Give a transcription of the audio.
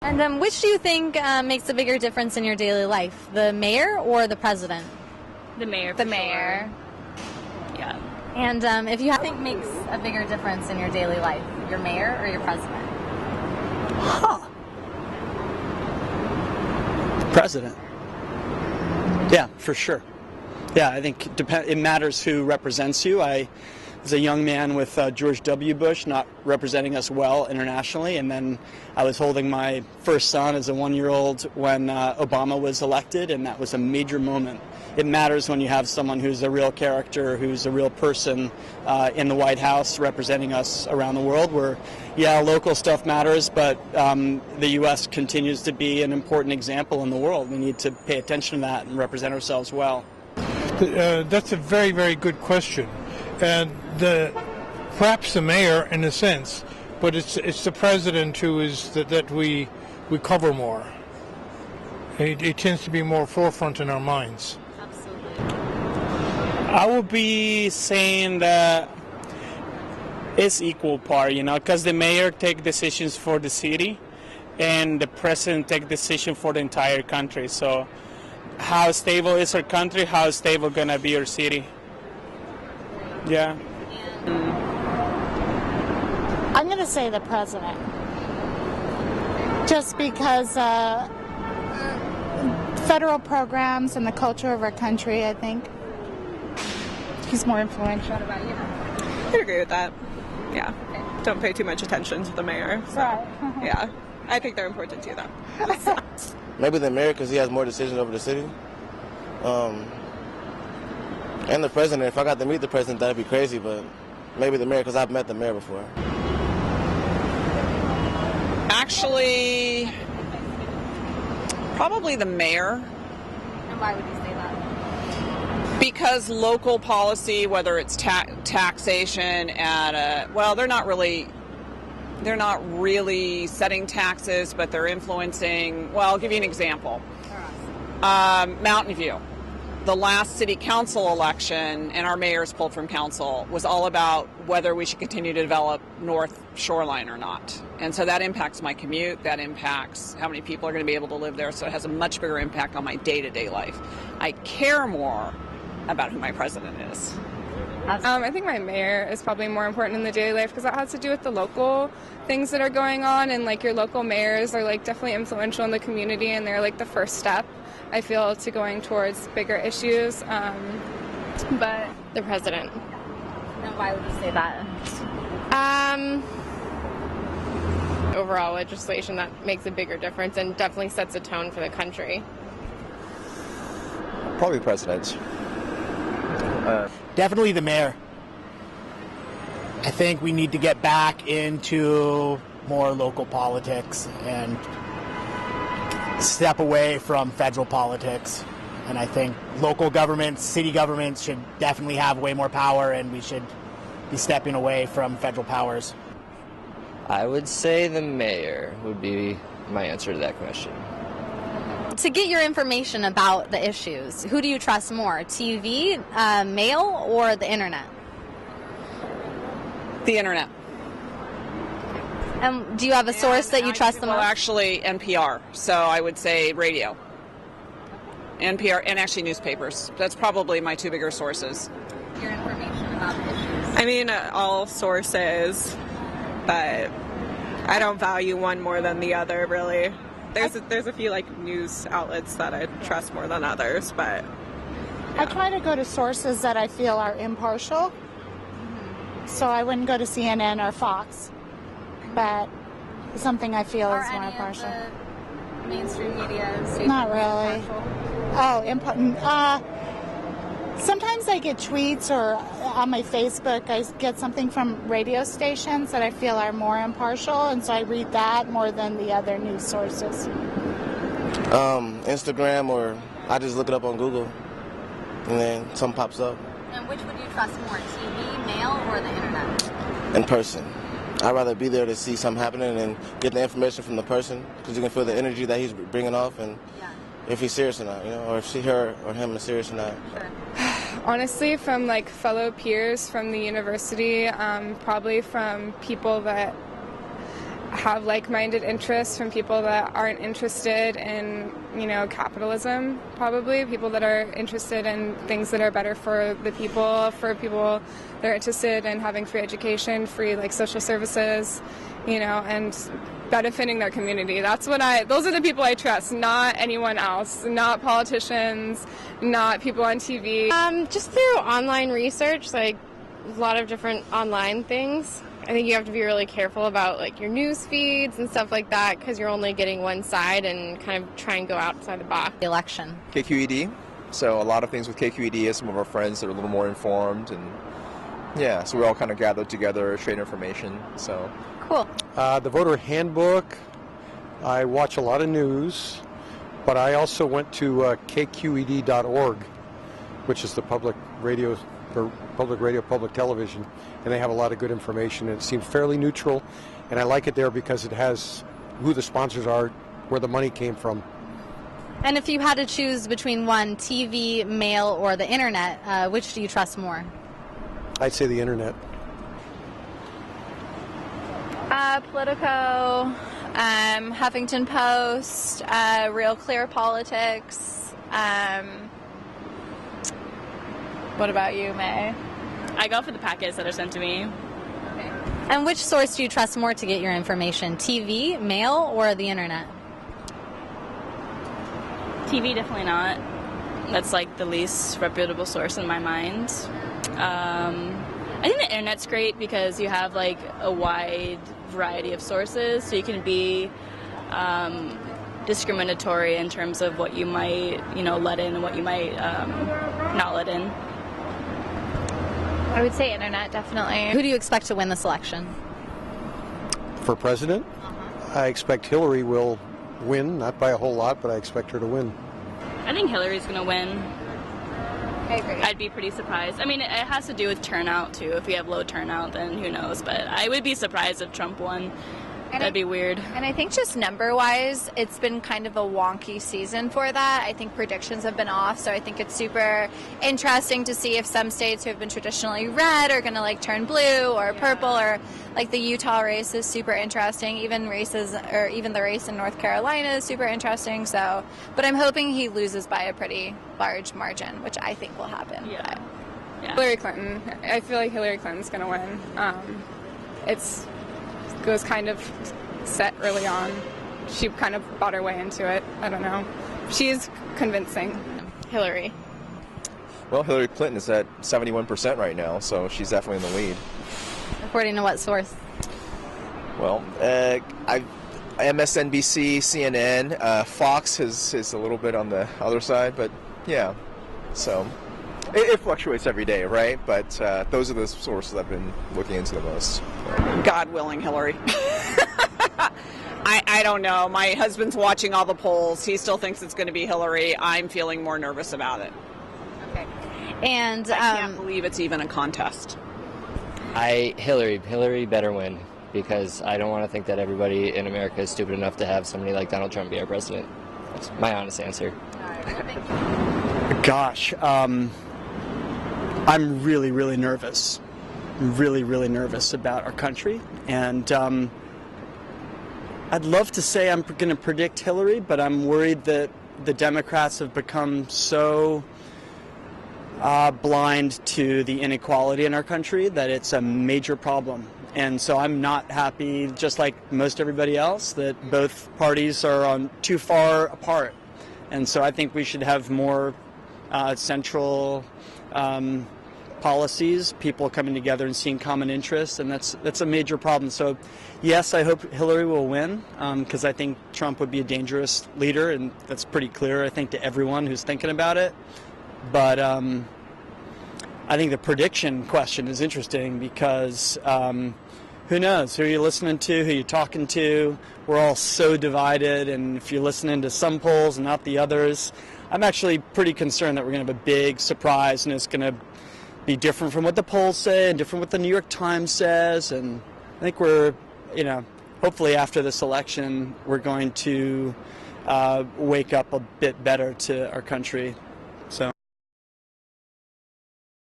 And which do you think makes a bigger difference in your daily life, the mayor or the president? The mayor. The mayor. Yeah. And if you think makes a bigger difference in your daily life, your mayor or your president? President. Yeah, for sure. Yeah, I think it matters who represents you. I was a young man with George W. Bush not representing us well internationally, and then I was holding my first son as a 1-year-old when Obama was elected, and that was a major moment. It matters when you have someone who's a real character, who's a real person in the White House representing us around the world, where, yeah, local stuff matters, but the U.S. continues to be an important example in the world. We need to pay attention to that and represent ourselves well. That's a very, very good question. And perhaps the mayor, in a sense, but it's the president who is that we cover more. It tends to be more forefront in our minds. I would be saying that it's equal part, because the mayor take decisions for the city and the president take decision for the entire country. So how stable is our country? How stable gonna be our city? Yeah. I'm going to say the president. Just because federal programs and the culture of our country, I think. He's more influential. What about you? I'd agree with that. Yeah. Okay. Don't pay too much attention to the mayor. So, right. Yeah. I think they're important too, though. Maybe the mayor, because he has more decisions over the city. And the president. If I got to meet the president, that'd be crazy, but maybe the mayor, because I've met the mayor before. Actually, probably the mayor. And why would you say that? Because local policy, whether it's taxation they're not really setting taxes, but they're influencing. Well, I'll give you an example. Mountain View. The last city council election, and our mayor's pulled from council, was all about whether we should continue to develop North Shoreline or not. And so that impacts my commute, that impacts how many people are going to be able to live there, so it has a much bigger impact on my day-to-day life. I care more about who my president is. I think my mayor is probably more important in the daily life because that has to do with the local things that are going on, and your local mayors are definitely influential in the community, and they're the first step, I feel, to going towards bigger issues. But the president. And why would you say that? Overall legislation that makes a bigger difference and definitely sets a tone for the country. Probably president. Definitely the mayor. I think we need to get back into more local politics and step away from federal politics. And I think local governments, city governments should definitely have way more power, and we should be stepping away from federal powers. I would say the mayor would be my answer to that question. To get your information about the issues, who do you trust more, TV, mail, or the internet? The internet. And do you have a source that you trust the most? Well, actually, NPR. So I would say radio. NPR, and actually newspapers. That's probably my two bigger sources. Your information about the issues. I mean, all sources, but I don't value one more than the other, really. There's a few news outlets that I trust more than others, but yeah. I try to go to sources that I feel are impartial. So I wouldn't go to CNN or Fox, but something I feel is more impartial. The mainstream media? Not really. Sometimes I get tweets, or on my Facebook I get something from radio stations that I feel are more impartial, and so I read that more than the other news sources. Instagram, or I just look it up on Google, and then something pops up. And which would you trust more, TV, mail, or the internet? In person. I'd rather be there to see something happening and get the information from the person, because you can feel the energy that he's bringing off, and if he's serious or not, or if her or him is serious or not. Sure. Honestly, from fellow peers from the university, probably from people that have like-minded interests from people that aren't interested in, capitalism, probably. People that are interested in things that are better for people that are interested in having free education, free social services, and benefiting their community. Those are the people I trust, not anyone else, not politicians, not people on TV. Just through online research, a lot of different online things. I think you have to be really careful about your news feeds and stuff like that, because you're only getting one side, and kind of try and go outside the box. The election. KQED. So a lot of things with KQED is some of our friends that are a little more informed, and yeah, so we all kind of gathered together, trade information. So cool. The voter handbook. I watch a lot of news, but I also went to kqed.org, which is the public radio, public television, and they have a lot of good information, and it seems fairly neutral, and I like it there because it has who the sponsors are, where the money came from. And if you had to choose between one, TV, mail, or the internet, which do you trust more? I'd say the internet. Politico, Huffington Post, Real Clear Politics. What about you, May? I go for the packets that are sent to me. Okay. And which source do you trust more to get your information? TV, mail, or the internet? TV, definitely not. That's the least reputable source in my mind. I think the internet's great because you have a wide variety of sources, so you can be discriminatory in terms of what you might let in and what you might not let in. I would say internet, definitely. Who do you expect to win this election? For president, I expect Hillary will win, not by a whole lot, but I expect her to win. I think Hillary's going to win. I agree. I'd be pretty surprised. I mean, it has to do with turnout, too. If we have low turnout, then who knows. But I would be surprised if Trump won. That'd be weird. And I think just number-wise, it's been kind of a wonky season for that. I think predictions have been off, so I think it's super interesting to see if some states who have been traditionally red are going to turn blue or purple, or the Utah race is super interesting. Even the race in North Carolina is super interesting. So, but I'm hoping he loses by a pretty large margin, which I think will happen. Yeah. Hillary Clinton. I feel like Hillary Clinton's going to win. It was kind of set early on. She kind of bought her way into it. I don't know. She's convincing. Hillary. Well, Hillary Clinton is at 71% right now, so she's definitely in the lead. According to what source? Well, MSNBC, CNN, Fox is a little bit on the other side, but yeah. So it fluctuates every day, right? But those are the sources I've been looking into the most. God willing, Hillary. I don't know. My husband's watching all the polls. He still thinks it's going to be Hillary. I'm feeling more nervous about it. Okay. And I can't believe it's even a contest. Hillary better win, because I don't want to think that everybody in America is stupid enough to have somebody like Donald Trump be our president. That's my honest answer. Gosh, I'm really, really nervous. Really, really nervous about our country. And I'd love to say I'm going to predict Hillary, but I'm worried that the Democrats have become so blind to the inequality in our country that it's a major problem. And so I'm not happy, just like most everybody else, that both parties are too far apart. And so I think we should have more central policies, people coming together and seeing common interests, and that's a major problem. So yes, I hope Hillary will win, because I think Trump would be a dangerous leader, and that's pretty clear, I think, to everyone who's thinking about it. But I think the prediction question is interesting, because who knows? Who are you listening to? Who are you talking to? We're all so divided, and if you're listening to some polls and not the others, I'm actually pretty concerned that we're going to have a big surprise, and it's going to be different from what the polls say and different what the New York Times says. And I think we're, hopefully after this election, we're going to wake up a bit better to our country.